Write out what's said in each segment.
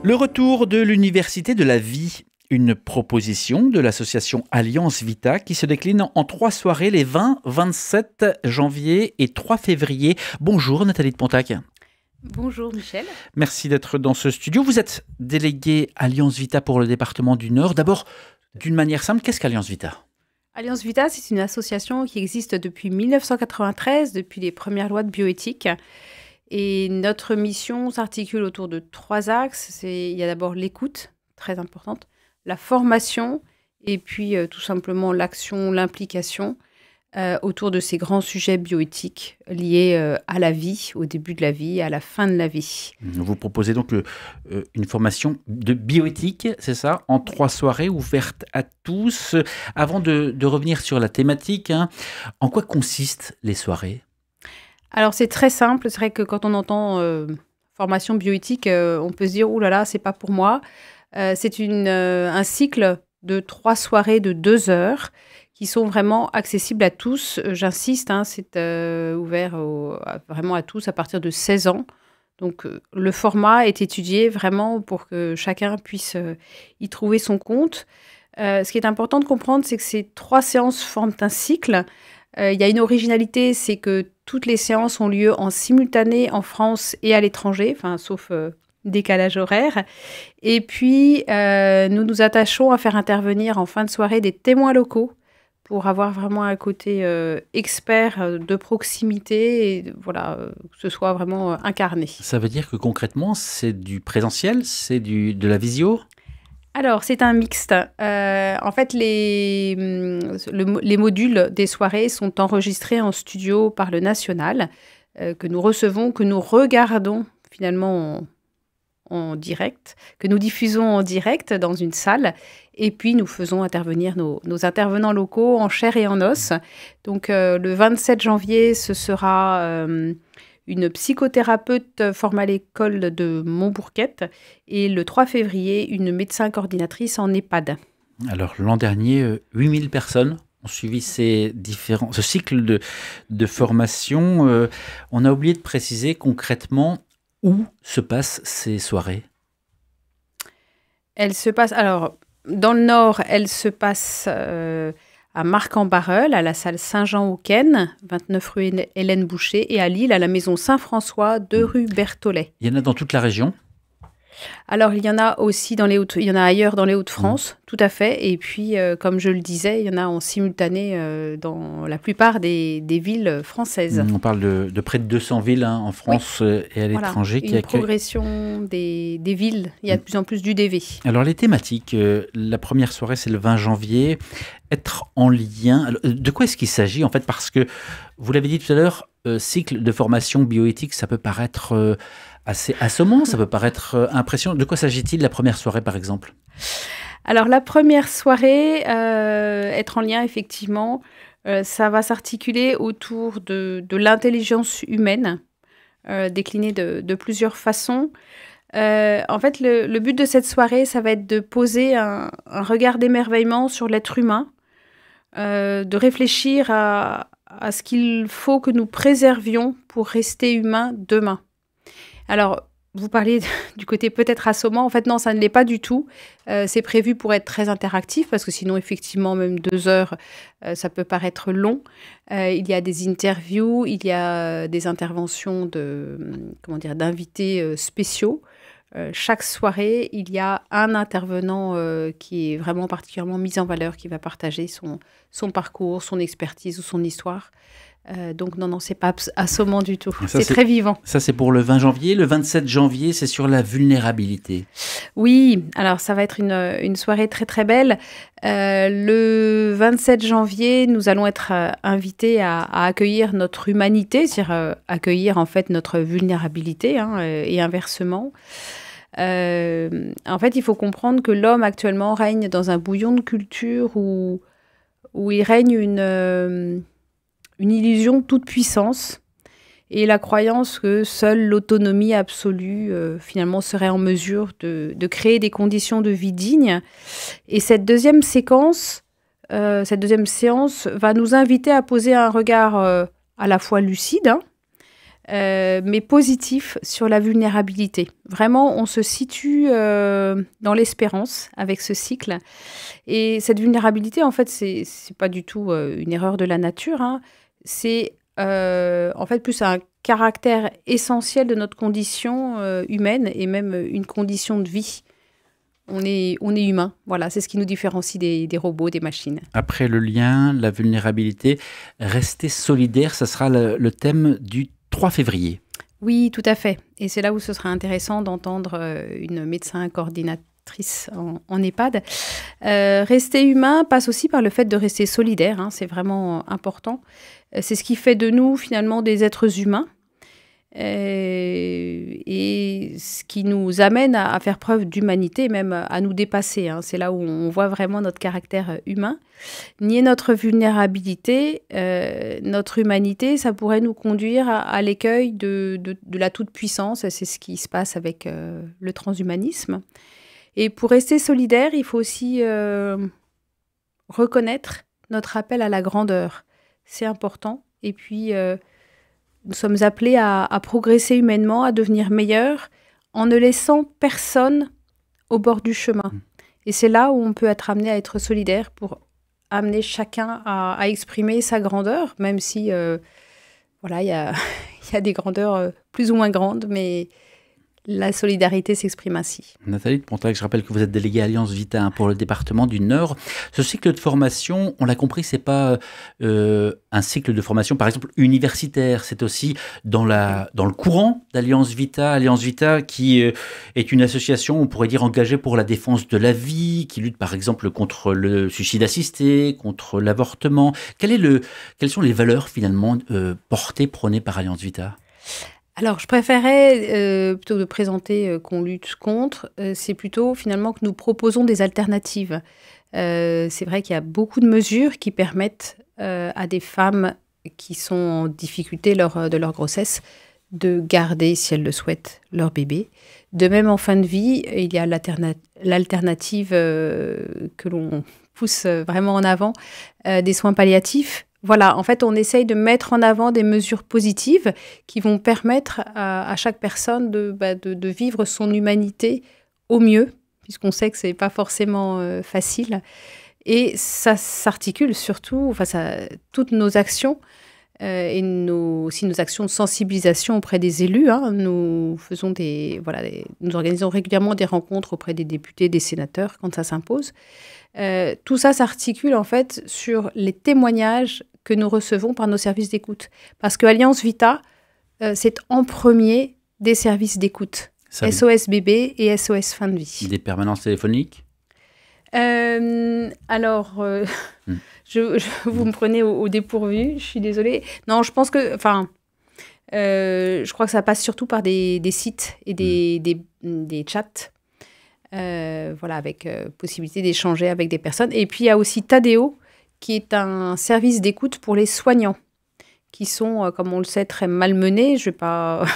Le retour de l'Université de la vie, une proposition de l'association Alliance Vita qui se décline en 3 soirées les 20, 27 janvier et 3 février. Bonjour Nathalie de Pontac. Bonjour Michel. Merci d'être dans ce studio. Vous êtes déléguée Alliance Vita pour le département du Nord. D'abord, d'une manière simple, qu'est-ce qu'Alliance Vita ? Alliance Vita, c'est une association qui existe depuis 1993, depuis les premières lois de bioéthique. Et notre mission s'articule autour de 3 axes. Il y a d'abord l'écoute, très importante, la formation et puis tout simplement l'action, l'implication autour de ces grands sujets bioéthiques liés à la vie, au début de la vie, à la fin de la vie. Vous proposez donc une formation de bioéthique, c'est ça, en 3 soirées ouvertes à tous. Avant de revenir sur la thématique, en quoi consistent les soirées ? Alors, c'est très simple. C'est vrai que quand on entend formation bioéthique, on peut se dire « Ouh là là, c'est pas pour moi ». C'est un cycle de 3 soirées de 2 heures qui sont vraiment accessibles à tous. J'insiste, c'est ouvert vraiment à tous à partir de 16 ans. Donc, le format est étudié vraiment pour que chacun puisse y trouver son compte. Ce qui est important de comprendre, c'est que ces 3 séances forment un cycle. Il y a une originalité, c'est que toutes les séances ont lieu en simultané en France et à l'étranger, sauf décalage horaire. Et puis, nous nous attachons à faire intervenir en fin de soirée des témoins locaux pour avoir vraiment un côté expert de proximité et que ce soit vraiment incarné. Ça veut dire que concrètement, c'est du présentiel, c'est de la visio ? Alors, c'est un mixte. En fait, les modules des soirées sont enregistrés en studio par le National, que nous recevons, que nous regardons finalement en direct, que nous diffusons en direct dans une salle. Et puis, nous faisons intervenir nos intervenants locaux en chair et en os. Donc, le 27 janvier, ce sera une psychothérapeute formée à l'école de Montbourquette et le 3 février, une médecin coordinatrice en EHPAD. Alors, l'an dernier, 8000 personnes ont suivi ce cycle de formation. On a oublié de préciser concrètement où se passent ces soirées. Alors, dans le Nord, elles se passent à Marc-en-Barœul, à la salle Saint-Jean-au-Quenne, 29 rue Hélène Boucher, et à Lille, à la maison Saint-François, 2 rue Berthollet. Il y en a dans toute la région ? Alors, il y en a aussi il y en a ailleurs dans les Hauts-de-France, tout à fait. Et puis, comme je le disais, il y en a en simultané dans la plupart des villes françaises. On parle de près de 200 villes en France et à l'étranger. Une progression des villes. Il y a de plus en plus d'UDV. Alors, les thématiques, la première soirée, c'est le 20 janvier. Être en lien. Alors, de quoi est-ce qu'il s'agit en fait ? Parce que, vous l'avez dit tout à l'heure, cycle de formation bioéthique, ça peut paraître assez assommant, ça peut paraître impressionnant. De quoi s'agit-il la première soirée, par exemple ? Alors, la première soirée, être en lien, effectivement, ça va s'articuler autour de l'intelligence humaine, déclinée de plusieurs façons. En fait, le but de cette soirée, ça va être de poser un regard d'émerveillement sur l'être humain, de réfléchir à ce qu'il faut que nous préservions pour rester humains demain. Alors, vous parlez du côté peut-être assommant. En fait, non, ça ne l'est pas du tout. C'est prévu pour être très interactif parce que sinon, effectivement, même 2 heures, ça peut paraître long. Il y a des interviews, il y a des interventions d'invités spéciaux. Chaque soirée, il y a un intervenant qui est vraiment particulièrement mis en valeur, qui va partager son parcours, son expertise ou son histoire. Donc non, c'est pas assommant du tout. C'est très vivant. Ça, c'est pour le 20 janvier. Le 27 janvier, c'est sur la vulnérabilité. Oui, alors ça va être une soirée très très belle. Le 27 janvier, nous allons être invités à accueillir notre humanité, c'est-à-dire accueillir en fait notre vulnérabilité et inversement. En fait, il faut comprendre que l'homme actuellement règne dans un bouillon de culture où il règne une illusion de toute puissance et la croyance que seule l'autonomie absolue finalement serait en mesure de créer des conditions de vie dignes. Et cette deuxième séance va nous inviter à poser un regard à la fois lucide mais positif sur la vulnérabilité. Vraiment, on se situe dans l'espérance avec ce cycle. Et cette vulnérabilité, en fait, c'est pas du tout une erreur de la nature, hein. C'est en fait plus un caractère essentiel de notre condition humaine et même une condition de vie. On est humain, voilà, c'est ce qui nous différencie des robots, des machines. Après le lien, la vulnérabilité, rester solidaire, ça sera le thème du 3 février. Oui, tout à fait. Et c'est là où ce sera intéressant d'entendre une médecin coordinatrice en EHPAD. Rester humain passe aussi par le fait de rester solidaire, hein, c'est vraiment important. C'est ce qui fait de nous finalement des êtres humains. Et ce qui nous amène à faire preuve d'humanité, même à nous dépasser, hein. C'est là où on voit vraiment notre caractère humain. Nier notre vulnérabilité, notre humanité, ça pourrait nous conduire à l'écueil de la toute-puissance. C'est ce qui se passe avec le transhumanisme. Et pour rester solidaire, il faut aussi reconnaître notre appel à la grandeur. C'est important. Et puis... nous sommes appelés à progresser humainement, à devenir meilleurs, en ne laissant personne au bord du chemin. Et c'est là où on peut être amené à être solidaire pour amener chacun à exprimer sa grandeur, même si voilà, il y a des grandeurs plus ou moins grandes, mais la solidarité s'exprime ainsi. Nathalie de Pontac, je rappelle que vous êtes déléguée Alliance Vita pour le département du Nord. Ce cycle de formation, on l'a compris, c'est pas un cycle de formation, par exemple, universitaire. C'est aussi dans le courant d'Alliance Vita. Alliance Vita qui est une association, on pourrait dire, engagée pour la défense de la vie, qui lutte par exemple contre le suicide assisté, contre l'avortement. Quelles sont les valeurs finalement prônées par Alliance Vita ? Alors, je préférais, plutôt que de présenter qu'on lutte contre, c'est plutôt finalement que nous proposons des alternatives. C'est vrai qu'il y a beaucoup de mesures qui permettent à des femmes qui sont en difficulté de leur grossesse de garder, si elles le souhaitent, leur bébé. De même, en fin de vie, il y a l'alternative que l'on pousse vraiment en avant, des soins palliatifs. Voilà, en fait, on essaye de mettre en avant des mesures positives qui vont permettre à chaque personne de vivre son humanité au mieux, puisqu'on sait que ce n'est pas forcément facile. Et ça s'articule surtout, toutes nos actions et aussi nos actions de sensibilisation auprès des élus. Hein. Nous organisons régulièrement des rencontres auprès des députés, des sénateurs, quand ça s'impose. Tout ça s'articule en fait sur les témoignages que nous recevons par nos services d'écoute. Parce que Alliance Vita, c'est en premier des services d'écoute. SOS bébé et SOS fin de vie. Des permanences téléphoniques ? Vous me prenez au dépourvu, je suis désolée. Non, je pense que... je crois que ça passe surtout par des sites et des chats. Avec possibilité d'échanger avec des personnes. Et puis, il y a aussi Tadeo, qui est un service d'écoute pour les soignants, qui sont, comme on le sait, très malmenés. Je ne vais pas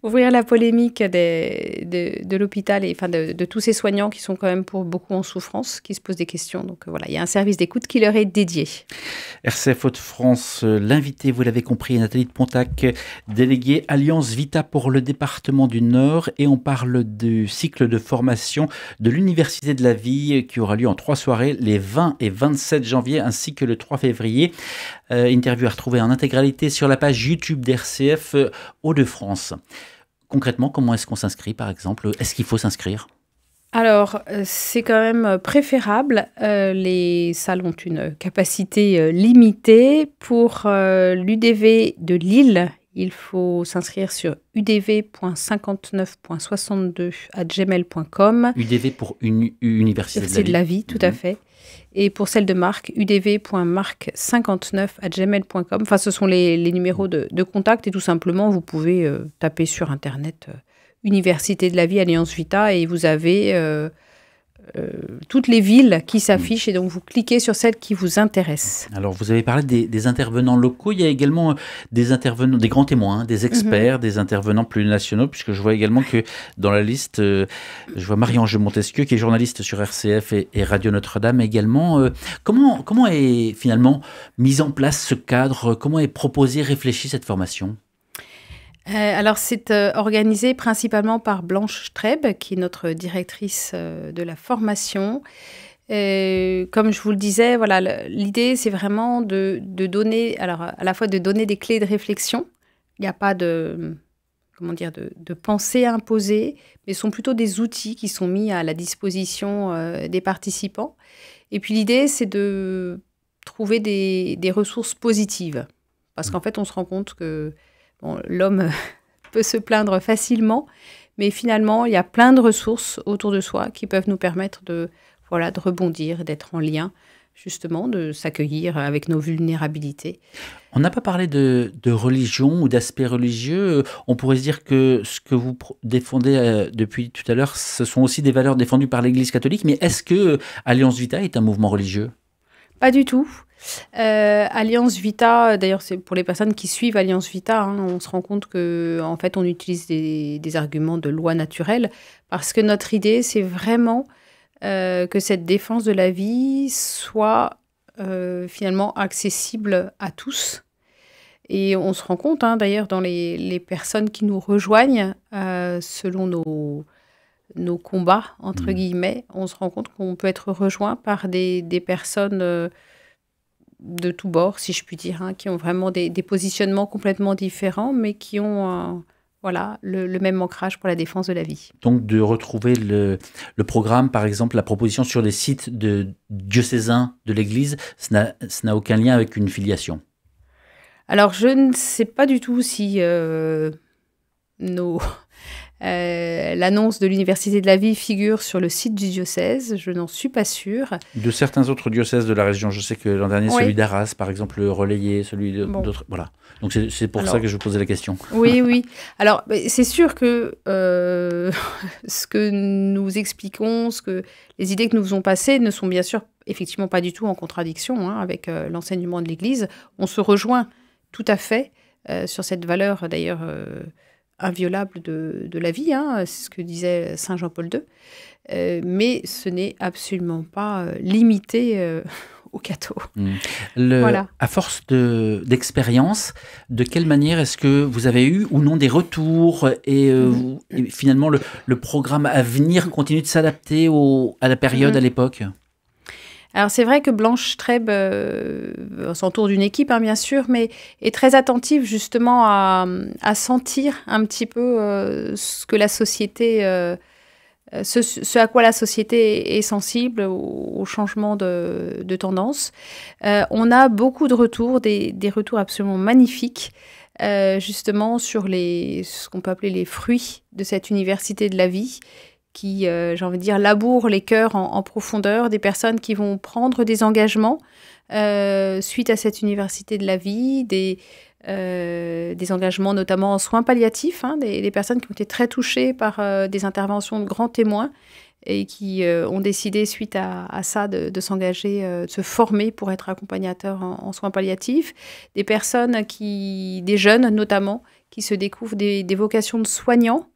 ouvrir la polémique de l'hôpital et de tous ces soignants qui sont quand même pour beaucoup en souffrance, qui se posent des questions. Donc voilà, il y a un service d'écoute qui leur est dédié. RCF Hauts-de-France, l'invité, vous l'avez compris, Nathalie de Pontac, déléguée Alliance Vita pour le département du Nord. Et on parle du cycle de formation de l'Université de la Vie qui aura lieu en 3 soirées, les 20 et 27 janvier, ainsi que le 3 février. Interview à retrouver en intégralité sur la page YouTube d'RCF Hauts-de-France. Concrètement, comment est-ce qu'on s'inscrit, par exemple ? Est-ce qu'il faut s'inscrire ? Alors, c'est quand même préférable. Les salles ont une capacité limitée. Pour l'UDV de Lille, il faut s'inscrire sur udv.59.62@gmail.com. UDV pour une Université de la Vie, tout à fait. Et pour celle de Marc, udv.marc59@gmail.com. Enfin, ce sont les numéros de contact. Et tout simplement, vous pouvez taper sur Internet Université de la Vie, Alliance Vita, et vous avez toutes les villes qui s'affichent. Et donc, vous cliquez sur celle qui vous intéresse. Alors, vous avez parlé des intervenants locaux. Il y a également des intervenants, des grands témoins, des experts, des intervenants plus nationaux, puisque je vois également que dans la liste, je vois Marie-Ange Montesquieu, qui est journaliste sur RCF et Radio Notre-Dame également. Comment est finalement mis en place ce cadre ? Comment est proposée, réfléchie cette formation ? Alors, c'est organisé principalement par Blanche Streb, qui est notre directrice de la formation. Comme je vous le disais, voilà, l'idée, c'est vraiment de donner, alors à la fois de donner des clés de réflexion. Il n'y a pas de, comment dire, de pensée imposée, mais ce sont plutôt des outils qui sont mis à la disposition des participants. Et puis l'idée, c'est de trouver des ressources positives. Parce qu'en fait, on se rend compte que bon, l'homme peut se plaindre facilement, mais finalement, il y a plein de ressources autour de soi qui peuvent nous permettre de rebondir, d'être en lien, justement, de s'accueillir avec nos vulnérabilités. On n'a pas parlé de religion ou d'aspect religieux. On pourrait se dire que ce que vous défendez depuis tout à l'heure, ce sont aussi des valeurs défendues par l'Église catholique. Mais est-ce que Alliance Vita est un mouvement religieux? Pas du tout. Alliance Vita, d'ailleurs, c'est pour les personnes qui suivent Alliance Vita, hein, on se rend compte que en fait, on utilise des arguments de loi naturelle parce que notre idée, c'est vraiment que cette défense de la vie soit finalement accessible à tous. Et on se rend compte, hein, d'ailleurs, dans les personnes qui nous rejoignent, selon nos combats, entre guillemets, on se rend compte qu'on peut être rejoint par des personnes de tous bords, si je puis dire, hein, qui ont vraiment des positionnements complètement différents, mais qui ont voilà, le même ancrage pour la défense de la vie. Donc de retrouver le programme, par exemple, la proposition sur les sites de diocésains de l'Église, ça n'a aucun lien avec une filiation. Alors, je ne sais pas du tout si l'annonce de l'Université de la vie figure sur le site du diocèse. Je n'en suis pas sûre. De certains autres diocèses de la région, je sais que l'an dernier, Oui. celui d'Arras, par exemple, relayé, celui d'autres. Bon. Voilà. Donc c'est pour ça que je vous posais la question. Oui, oui. Alors, c'est sûr que ce que nous expliquons, les idées que nous faisons passer ne sont bien sûr effectivement pas du tout en contradiction avec l'enseignement de l'Église. On se rejoint tout à fait sur cette valeur, d'ailleurs, inviolable de la vie. C'est ce que disait Saint Jean-Paul II. Mais ce n'est absolument pas limité au catho. Voilà. À force d'expérience, de quelle manière est-ce que vous avez eu ou non des retours et finalement le programme à venir continue de s'adapter à la période, à l'époque? Alors c'est vrai que Blanche Streb s'entoure d'une équipe, bien sûr, mais est très attentive justement à sentir un petit peu ce que la société... Ce à quoi la société est sensible, au changement de tendance. On a beaucoup de retours, des retours absolument magnifiques, justement sur ce qu'on peut appeler les fruits de cette université de la vie, qui, j'ai envie de dire, laboure les cœurs en profondeur, des personnes qui vont prendre des engagements suite à cette université de la vie, des engagements notamment en soins palliatifs, des personnes qui ont été très touchées par des interventions de grands témoins et qui ont décidé suite à ça de s'engager, de se former pour être accompagnateurs en soins palliatifs, des personnes des jeunes notamment, qui se découvrent des vocations de soignants.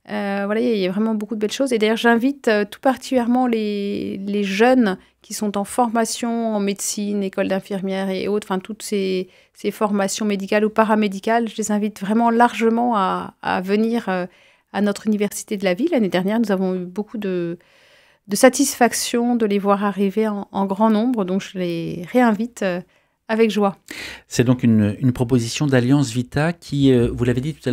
Voilà, il y a vraiment beaucoup de belles choses. Et d'ailleurs, j'invite tout particulièrement les jeunes qui sont en formation en médecine, école d'infirmière et autres, enfin toutes ces formations médicales ou paramédicales, je les invite vraiment largement à venir à notre université de la vie. L'année dernière, nous avons eu beaucoup de satisfaction de les voir arriver en grand nombre, donc je les réinvite avec joie. C'est donc une proposition d'Alliance Vita qui, vous l'avez dit tout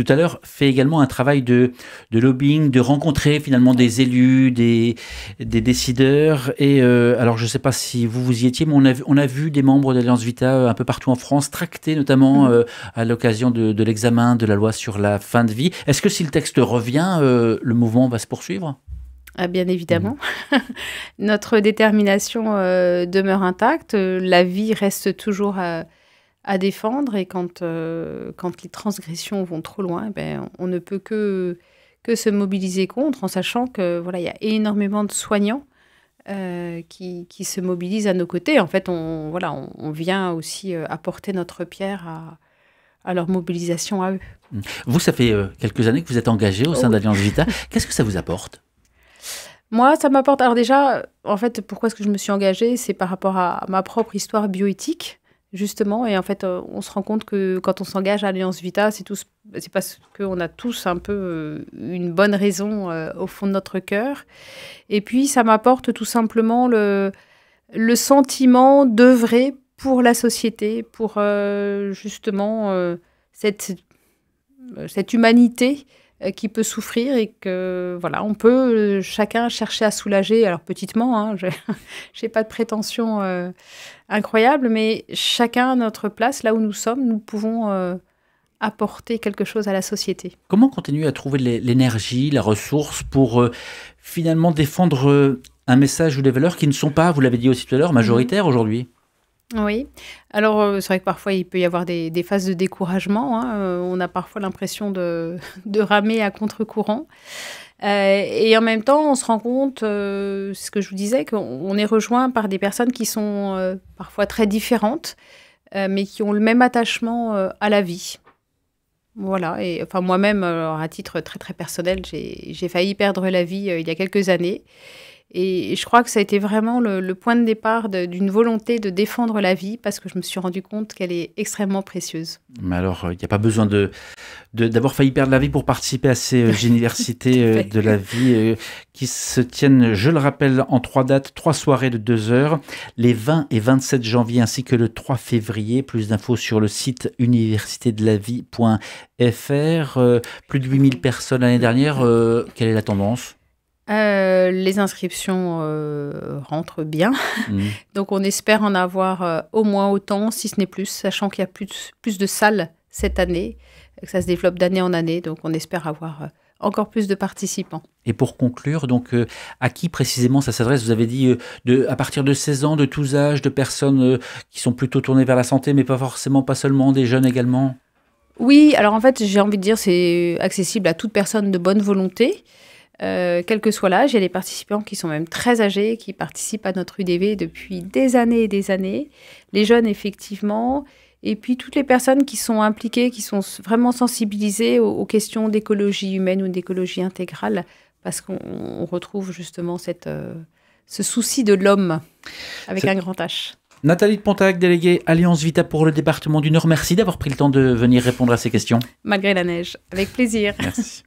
à l'heure, fait également un travail de lobbying, de rencontrer finalement des élus, des décideurs. Et alors, je ne sais pas si vous y étiez, mais on a vu des membres d'Alliance Vita un peu partout en France tracter, notamment à l'occasion de l'examen de la loi sur la fin de vie. Est-ce que si le texte revient, le mouvement va se poursuivre ? Bien évidemment. Notre détermination demeure intacte. La vie reste toujours à défendre. Et quand les transgressions vont trop loin, on ne peut que se mobiliser contre, en sachant que voilà, il y a énormément de soignants qui se mobilisent à nos côtés. En fait, on vient aussi apporter notre pierre à leur mobilisation à eux. Vous, ça fait quelques années que vous êtes engagé au sein d'Alliance Vita. Qu'est-ce que ça vous apporte ? Moi, ça m'apporte... Alors déjà, en fait, pourquoi est-ce que je me suis engagée ? C'est par rapport à ma propre histoire bioéthique. justement. Et en fait, on se rend compte que quand on s'engage à Alliance Vita, c'est parce qu'on a tous un peu une bonne raison au fond de notre cœur. Et puis, ça m'apporte tout simplement le sentiment d'œuvrer pour la société, pour justement cette humanité qui peut souffrir et que voilà, on peut chacun chercher à soulager. Alors petitement, hein, j'ai pas de prétention incroyable, mais chacun à notre place, là où nous sommes, nous pouvons apporter quelque chose à la société. Comment continuer à trouver l'énergie, la ressource pour finalement défendre un message ou des valeurs qui ne sont pas, vous l'avez dit aussi tout à l'heure, majoritaires aujourd'hui? Oui. Alors, c'est vrai que parfois, il peut y avoir des phases de découragement, hein. On a parfois l'impression de ramer à contre-courant. Et en même temps, on se rend compte, ce que je vous disais, qu'on est rejoint par des personnes qui sont parfois très différentes, mais qui ont le même attachement à la vie. Voilà. Et enfin, moi-même, alors, à titre très, très personnel, j'ai failli perdre la vie il y a quelques années. Et je crois que ça a été vraiment le point de départ d'une volonté de défendre la vie parce que je me suis rendu compte qu'elle est extrêmement précieuse. Mais alors, il n'y a pas besoin d'avoir failli perdre la vie pour participer à ces universités de la vie qui se tiennent, je le rappelle, en 3 dates, 3 soirées de 2 heures, les 20 et 27 janvier ainsi que le 3 février. Plus d'infos sur le site universitédelavie.fr. Plus de 8000 personnes l'année dernière. Quelle est la tendance ? Les inscriptions rentrent bien, donc on espère en avoir au moins autant, si ce n'est plus, sachant qu'il y a plus de salles cette année, que ça se développe d'année en année, donc on espère avoir encore plus de participants. Et pour conclure, donc, à qui précisément ça s'adresse? Vous avez dit à partir de 16 ans, de tous âges, de personnes qui sont plutôt tournées vers la santé, mais pas seulement, des jeunes également? Oui, alors en fait, j'ai envie de dire c'est accessible à toute personne de bonne volonté. Quel que soit l'âge, il y a des participants qui sont même très âgés, qui participent à notre UDV depuis des années et des années. Les jeunes, effectivement. Et puis, toutes les personnes qui sont impliquées, qui sont vraiment sensibilisées aux questions d'écologie humaine ou d'écologie intégrale, parce qu'on retrouve justement ce souci de l'homme avec un grand H. Nathalie de Pontac, déléguée Alliance Vita pour le département du Nord. Merci d'avoir pris le temps de venir répondre à ces questions. Malgré la neige, avec plaisir. Merci.